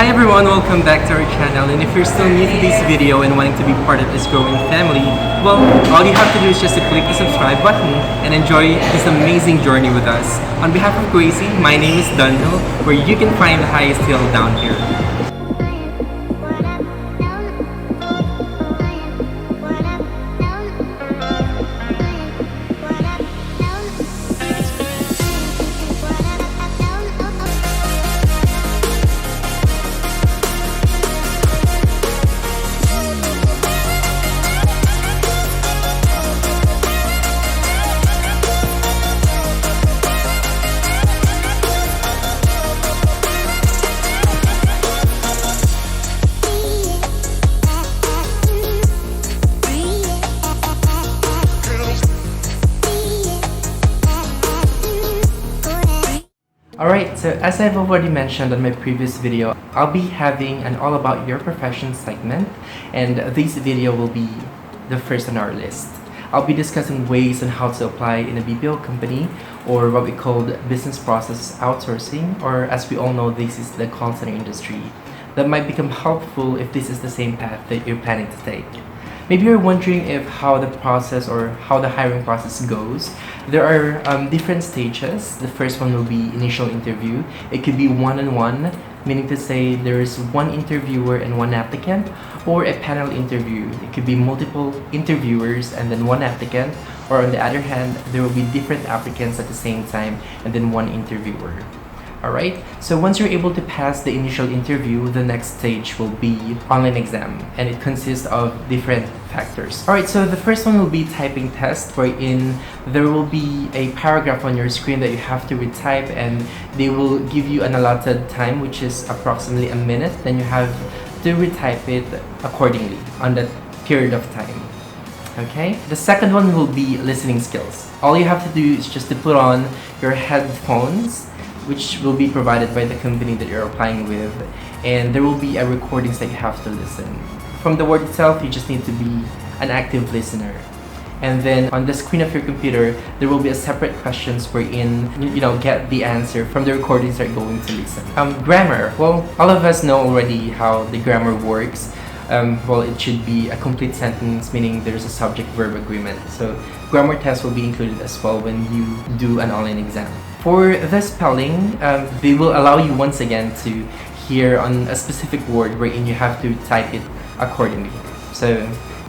Hi everyone, welcome back to our channel, and if you're still new to this video and wanting to be part of this growing family, well, all you have to do is just to click the subscribe button and enjoy this amazing journey with us. On behalf of Gracie, my name is Dell, where you can find the highest hill down here. Alright, so as I've already mentioned on my previous video, I'll be having an all about your profession segment, and this video will be the first on our list. I'll be discussing ways on how to apply in a BPO company, or what we call business process outsourcing, or as we all know, this is the call center industry. That might become helpful if this is the same path that you're planning to take. Maybe you're wondering if how the process or how the hiring process goes. There are different stages. The first one will be initial interview. It could be one-on-one, meaning to say there is one interviewer and one applicant, or a panel interview. It could be multiple interviewers and then one applicant, or on the other hand, there will be different applicants at the same time and then one interviewer. Alright, so once you're able to pass the initial interview, the next stage will be online exam, and it consists of different factors. Alright, so the first one will be typing test, wherein there will be a paragraph on your screen that you have to retype, and they will give you an allotted time, which is approximately a minute. Then you have to retype it accordingly on that period of time. Okay, the second one will be listening skills. All you have to do is just to put on your headphones, which will be provided by the company that you're applying with, and there will be a recordings that you have to listen. From the word itself, you just need to be an active listener. And then on the screen of your computer, there will be a separate questions wherein you get the answer from the recordings that you're going to listen. Grammar. Well, all of us know already how the grammar works. Well, it should be a complete sentence, meaning there's a subject-verb agreement. So grammar test will be included as well when you do an online exam. For the spelling, they will allow you once again to hear on a specific word wherein you have to type it accordingly. So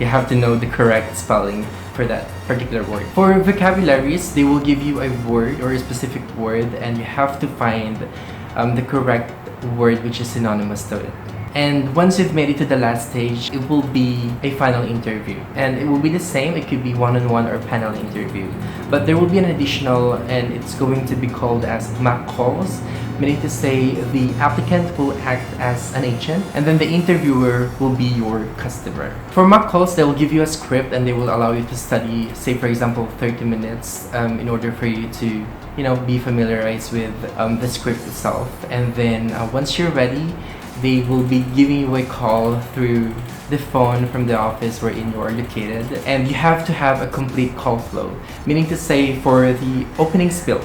you have to know the correct spelling for that particular word. For vocabularies, they will give you a word or a specific word, and you have to find the correct word which is synonymous to it. And once you've made it to the last stage, it will be a final interview. And it will be the same, it could be one-on-one or panel interview. But there will be an additional, and it's going to be called as mock calls, meaning to say the applicant will act as an agent, and then the interviewer will be your customer. For mock calls, they will give you a script, and they will allow you to study, say for example, 30 minutes in order for you to be familiarized with the script itself. And then once you're ready, they will be giving you a call through the phone from the office wherein you are located, and you have to have a complete call flow, meaning to say for the opening spiel,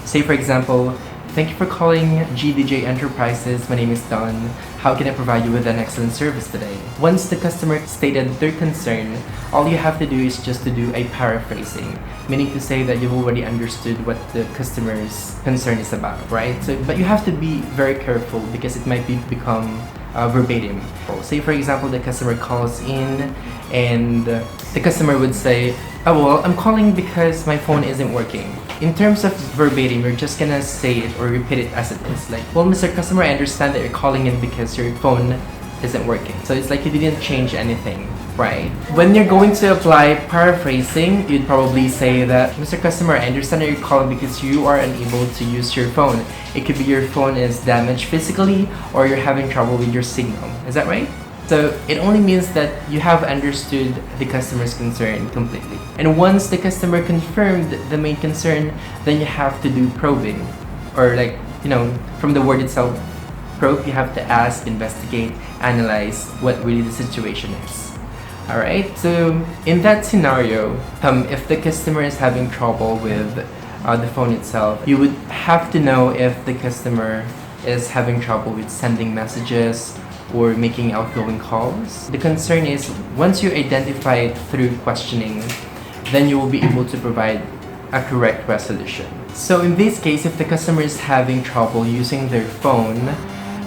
say for example, "Thank you for calling GDJ Enterprises. My name is Don. How can I provide you with an excellent service today?" Once the customer stated their concern, all you have to do is just to do a paraphrasing, meaning to say that you've already understood what the customer's concern is about, right? So, but you have to be very careful because it might become verbatim. Say for example, the customer calls in, and the customer would say, "Oh well, I'm calling because my phone isn't working." In terms of verbatim, you're just gonna say it or repeat it as it is. Like, "Well, Mr. Customer, I understand that you're calling in because your phone isn't working." So it's like you didn't change anything, right? When you're going to apply paraphrasing, you'd probably say that, "Mr. Customer, I understand that you're calling because you are unable to use your phone. It could be your phone is damaged physically, or you're having trouble with your signal." Is that right? So it only means that you have understood the customer's concern completely. And once the customer confirmed the main concern, then you have to do probing. Or from the word itself, probe, you have to ask, investigate, analyze what really the situation is. Alright, so in that scenario, if the customer is having trouble with the phone itself, you would have to know if the customer is having trouble with sending messages or making outgoing calls. The concern is once you identify it through questioning, then you will be able to provide a correct resolution. So in this case, if the customer is having trouble using their phone,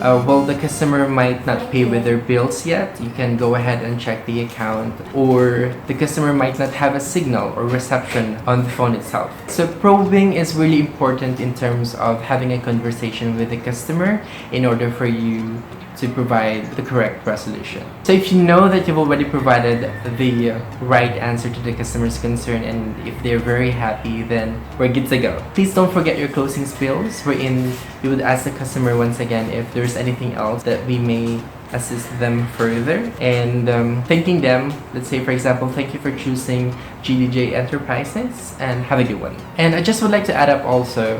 well, the customer might not pay with their bills yet. You can go ahead and check the account, or the customer might not have a signal or reception on the phone itself. So probing is really important in terms of having a conversation with the customer in order for you to provide the correct resolution. So if you know that you've already provided the right answer to the customer's concern and if they're very happy, then we're good to go. Please don't forget your closing spills, wherein you would ask the customer once again if there's anything else that we may assist them further, and thanking them. Let's say, for example, thank you for choosing GDJ Enterprises and have a good one. And I just would like to add up also,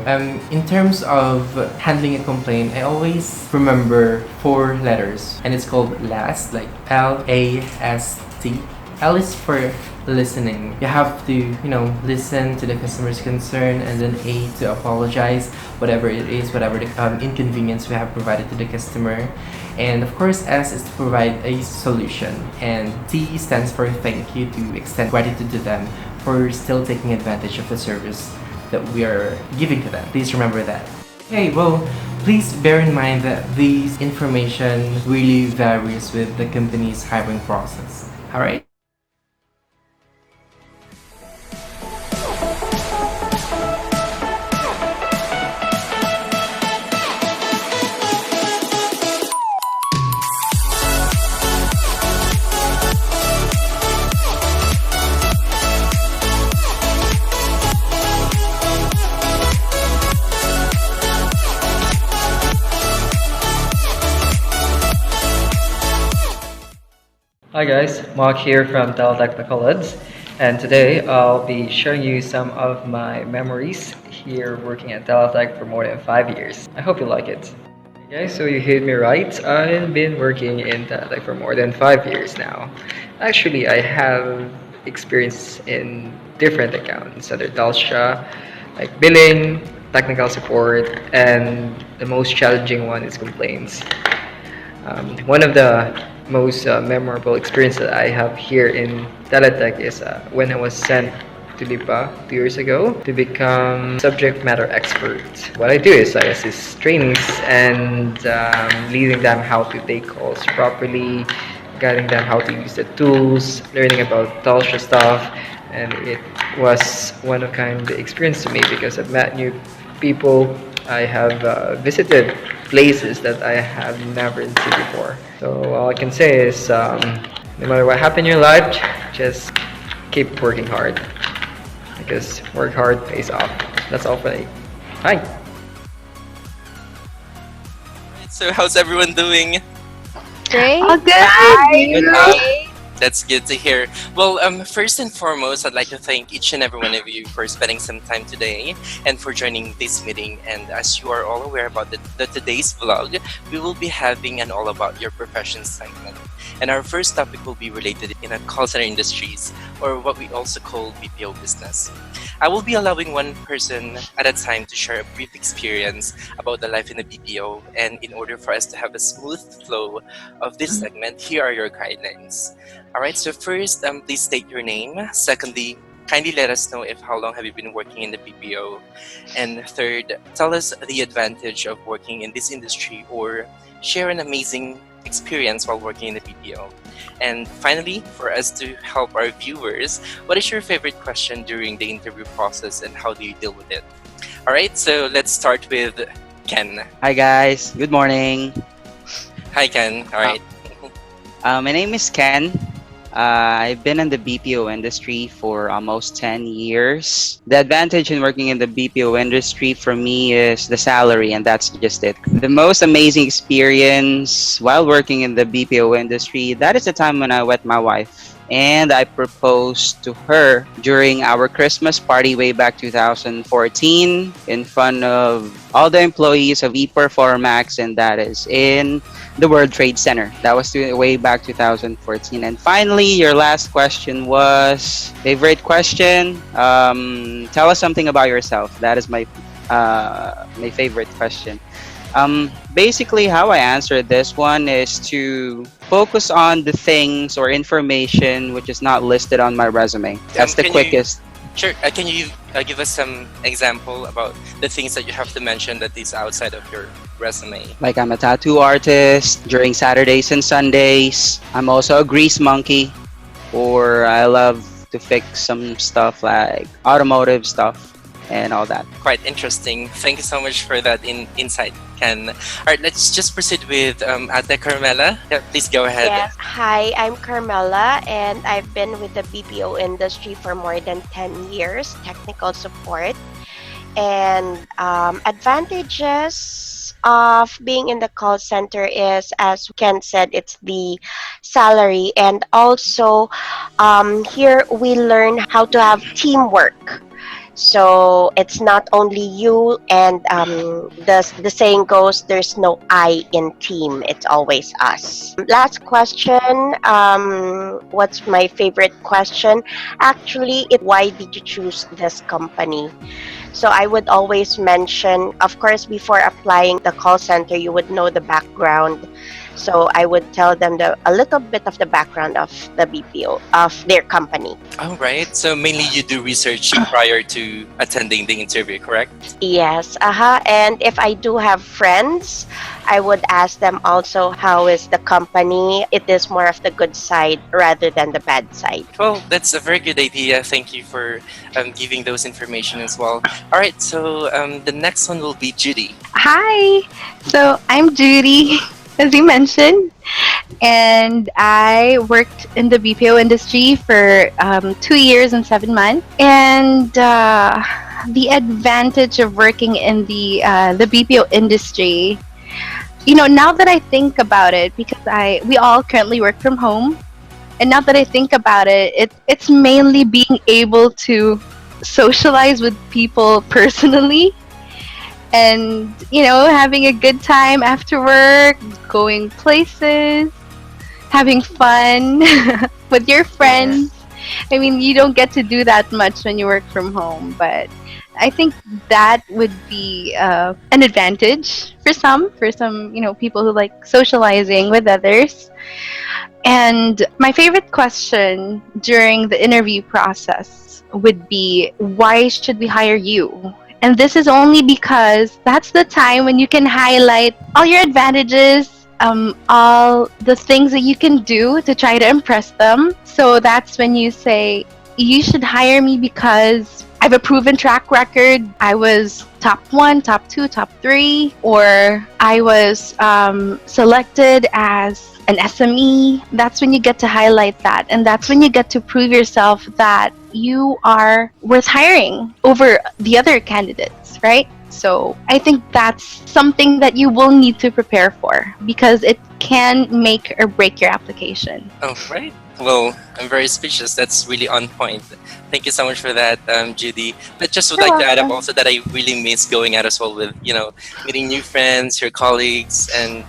in terms of handling a complaint, I always remember 4 letters, and it's called LAST, like LAST. L is for listening. You have to, listen to the customer's concern, and then A to apologize, whatever it is, whatever the inconvenience we have provided to the customer. And of course, S is to provide a solution. And T stands for thank you, to extend gratitude to them for still taking advantage of the service that we are giving to them. Please remember that. Okay, well, please bear in mind that these information really varies with the company's hiring process. Alright? Hi guys, Mark here from Dell Technical Eds, and today I'll be showing you some of my memories here working at Dell Tech for more than 5 years. I hope you like it. Okay, so you heard me right. I've been working in Dell Tech for more than 5 years now. Actually, I have experience in different accounts, other Telstra, like billing, technical support, and the most challenging one is complaints. One of the most memorable experience that I have here in Teletech is when I was sent to Lipa 2 years ago to become subject matter expert. What I do is I assist trainees and leading them how to take calls properly, guiding them how to use the tools, learning about Telstra stuff, and it was one of kind experience to me because I've met new people. I have visited places that I have never seen before. So all I can say is, no matter what happens in your life, just keep working hard, because work hard pays off. That's all for me. Hi. So how's everyone doing? Great. Oh, good. Great. That's good to hear. Well, first and foremost, I'd like to thank each and every one of you for spending some time today and for joining this meeting. And as you are all aware about today's vlog, we will be having an all about your profession segment. And our first topic will be related in a call center industries, or what we also call BPO business. I will be allowing one person at a time to share a brief experience about the life in the BPO, and in order for us to have a smooth flow of this segment, here are your guidelines. Alright, so first, please state your name. Secondly, kindly let us know if how long have you been working in the BPO. And third, tell us the advantage of working in this industry, or share an amazing experience while working in the BPO. And finally, for us to help our viewers, what is your favorite question during the interview process and how do you deal with it? Alright, so let's start with Ken. Hi guys, good morning. Hi Ken, alright. My name is Ken. I've been in the BPO industry for almost 10 years. The advantage in working in the BPO industry for me is the salary, and that's just it. The most amazing experience while working in the BPO industry, that is the time when I met my wife. And I proposed to her during our Christmas party way back 2014 in front of all the employees of ePerformax, and that is in the World Trade Center. That was way back 2014. And finally, your last question was favorite question. Tell us something about yourself. That is my favorite question. Basically, how I answer this one is to focus on the things or information which is not listed on my resume. That's the Can you quickest. sure? Can you give us some example about the things that you have to mention that is outside of your resume? Like, I'm a tattoo artist during Saturdays and Sundays. I'm also a grease monkey, or I love to fix some stuff like automotive stuff and all that. Quite interesting. Thank you so much for that insight, Ken. All right, let's just proceed with Ate Carmela. Yeah, please go ahead. Yes. Hi, I'm Carmela, and I've been with the BPO industry for more than 10 years, technical support. And advantages of being in the call center is, as Ken said, it's the salary. And also, here we learn how to have teamwork. So it's not only you, and the saying goes, there's no I in team. It's always us. Last question. What's my favorite question? Actually, it why did you choose this company? So I would always mention, of course, before applying the call center, you would know the background. So I would tell them a little bit of the background of the BPO of their company. All right. So mainly you do research prior to attending the interview, correct? Yes, And if I do have friends, I would ask them also how is the company. It is more of the good side rather than the bad side. Well, that's a very good idea. Thank you for giving those information as well. All right. So the next one will be Judy. Hi. So I'm Judy, as you mentioned, and I worked in the BPO industry for 2 years and 7 months. And the advantage of working in the BPO industry, now that I think about it, because we all currently work from home, and now that I think about it, it's mainly being able to socialize with people personally, and having a good time after work, going places, having fun with your friends. I mean, you don't get to do that much when you work from home, but I think that would be an advantage for some people who like socializing with others. And my favorite question during the interview process would be, why should we hire you? And this is only because that's the time when you can highlight all your advantages, all the things that you can do to try to impress them. So that's when you say, you should hire me because I have a proven track record. I was top 1, top 2, top 3, or I was selected as an SME. That's when you get to highlight that. And that's when you get to prove yourself that you are worth hiring over the other candidates, right? So I think that's something that you will need to prepare for, because it can make or break your application. Oh, right. Well, I'm very speechless. That's really on point. Thank you so much for that, Judy. But just would You're like to add up welcome. also that I really miss going out as well with, meeting new friends, your colleagues, and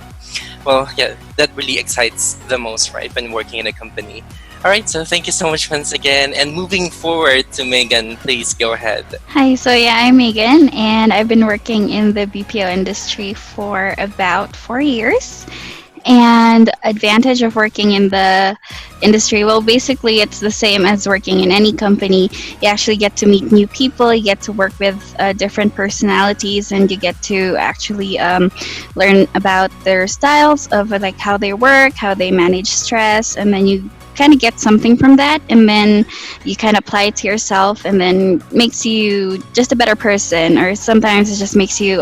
well, yeah, that really excites the most, right, when working in a company. All right, so thank you so much once again. And moving forward to Megan, please go ahead. Hi, so yeah, I'm Megan, and I've been working in the BPO industry for about 4 years. And advantage of working in the industry, well, basically it's the same as working in any company. You actually get to meet new people, you get to work with different personalities, and you get to actually learn about their styles of like how they work, how they manage stress, and then you kind of get something from that, and then you kind of apply it to yourself, and then makes you just a better person. Or sometimes it just makes you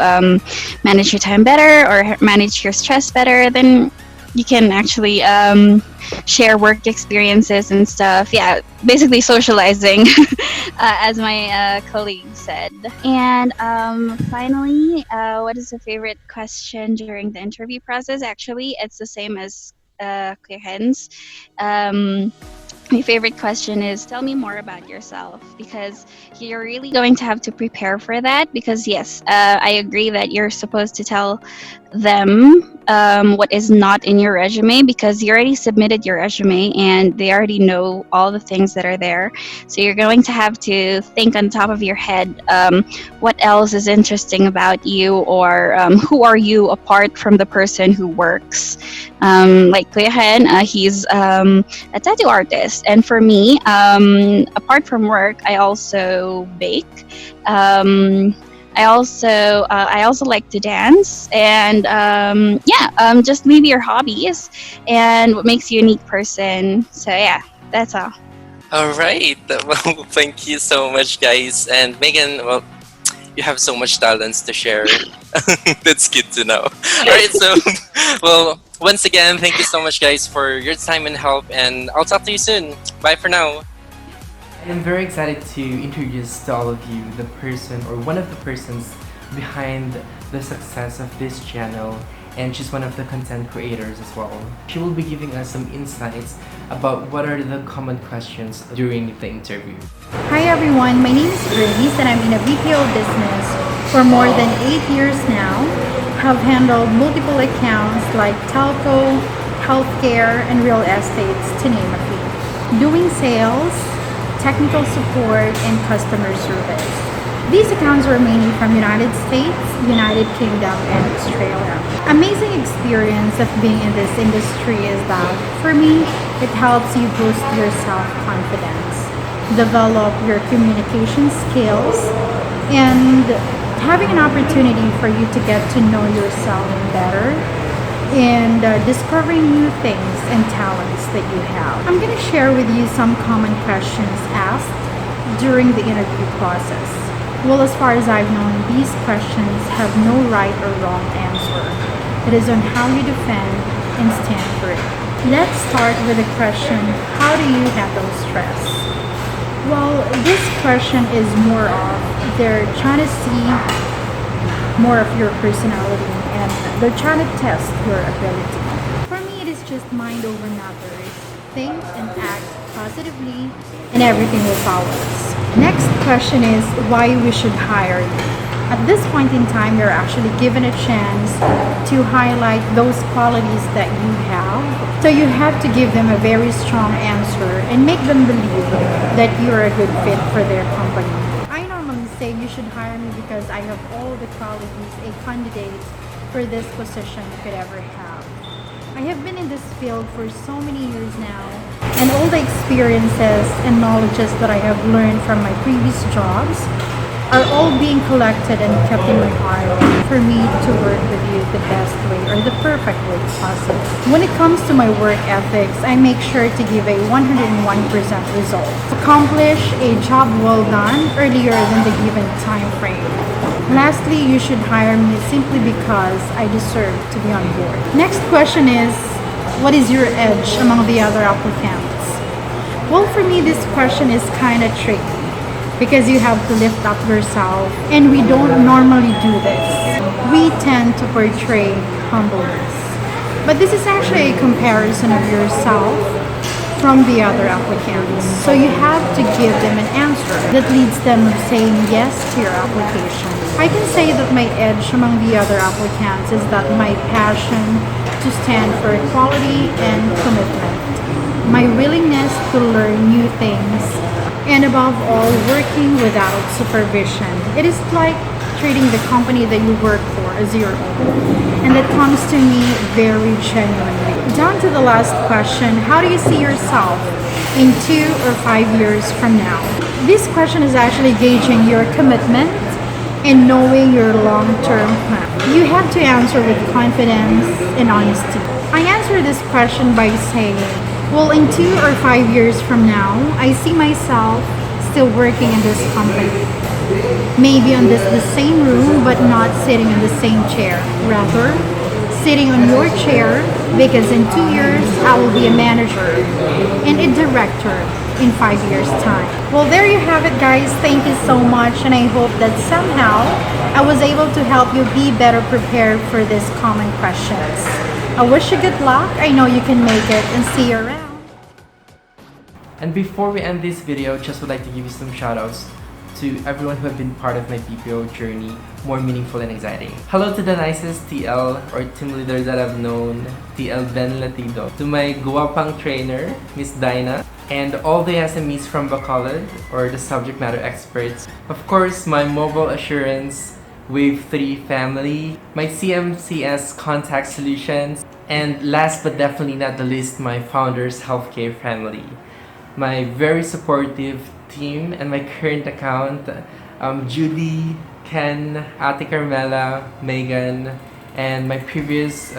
manage your time better or manage your stress better. Then you can actually share work experiences and stuff. Yeah, basically socializing, as my colleague said. And finally, what is the favorite question during the interview process? Actually, it's the same as Clear Hens. My favorite question is, tell me more about yourself, because you're really going to have to prepare for that. Because yes, I agree that you're supposed to tell them what is not in your resume, because you already submitted your resume and they already know all the things that are there. So you're going to have to think on top of your head, what else is interesting about you, or who are you apart from the person who works. Like Kuya Hen, he's a tattoo artist, and for me, apart from work, I also bake. Um, I also like to dance, and just maybe your hobbies and what makes you a unique person. So yeah, that's all. All right. Well, thank you so much, guys. And Megan, well, you have so much talents to share. That's good to know. All right. So, well, once again, thank you so much, guys, for your time and help. And I'll talk to you soon. Bye for now. I'm very excited to introduce to all of you the person or one of the persons behind the success of this channel, and she's one of the content creators as well. She will be giving us some insights about what are the common questions during the interview. Hi everyone, my name is Grace and I'm in a BPO business for more than 8 years now. Have handled multiple accounts like telco, healthcare, and real estates, to name a few. Doing sales, technical support, and customer service. These accounts were mainly from United States, United Kingdom, and Australia. Amazing experience of being in this industry is that, for me, it helps you boost your self-confidence, develop your communication skills, and having an opportunity for you to get to know yourself better and discovering new things and talents that you have. I'm going to share with you some common questions asked during the interview process. Well, as far as I've known, these questions have no right or wrong answer. It is on how you defend and stand for it. Let's start with the question, how do you handle stress? Well, this question is more of they're trying to see more of your personality and they're trying to test your ability. For me, it is just mind over matter. Think and act positively and everything will follow us. Next question is why we should hire you. At this point in time, you're actually given a chance to highlight those qualities that you have. So you have to give them a very strong answer and make them believe that you're a good fit for their company. I normally say you should hire me because I have all the qualities a candidate for this position could ever have. I have been in this field for so many years now, and all the experiences and knowledges that I have learned from my previous jobs are all being collected and kept in my heart for me to work with you the best way or the perfect way possible. When it comes to my work ethics, I make sure to give a 101% result. Accomplish a job well done earlier than the given time frame. Lastly, you should hire me simply because I deserve to be on board. Next question is, what is your edge among the other applicants? Well, for me, this question is kind of tricky because you have to lift up yourself, and we don't normally do this. We tend to portray humbleness. But this is actually a comparison of yourself from the other applicants. So you have to give them an answer that leads them saying yes to your application. I can say that my edge among the other applicants is that my passion to stand for equality and commitment, my willingness to learn new things, and above all, working without supervision. It is like treating the company that you work for as your own. And that comes to me very genuinely. Down to the last question, how do you see yourself in 2 or 5 years from now? This question is actually gauging your commitment and knowing your long-term plan. You have to answer with confidence and honesty. I answer this question by saying, well, in 2 or 5 years from now, I see myself still working in this company. Maybe on the same room, but not sitting in the same chair. Rather, sitting on your chair, because in 2 years, I will be a manager and a director in 5 years' time. Well, there you have it, guys. Thank you so much, and I hope that somehow I was able to help you be better prepared for these common questions. I wish you good luck. I know you can make it, and see you around. And before we end this video, just would like to give you some shoutouts to everyone who have been part of my BPO journey more meaningful and exciting. Hello to the nicest TL or team leader that I've known, TL Ben Latido. To my guwapang trainer, Miss Dinah. And all the SMEs from Bacolod, or the subject matter experts. Of course, my mobile assurance Wave 3 family, my CMCS contact solutions, and last but definitely not the least, my founders healthcare family. My very supportive team and my current account, Judy, Ken, Ate Carmela, Megan, and my previous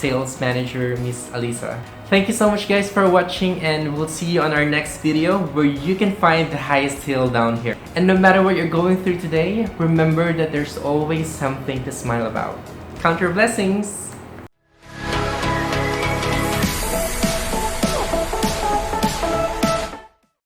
sales manager, Miss Alisa. Thank you so much guys for watching, and we'll see you on our next video where you can find the highest hill down here. And no matter what you're going through today, remember that there's always something to smile about. Count your blessings!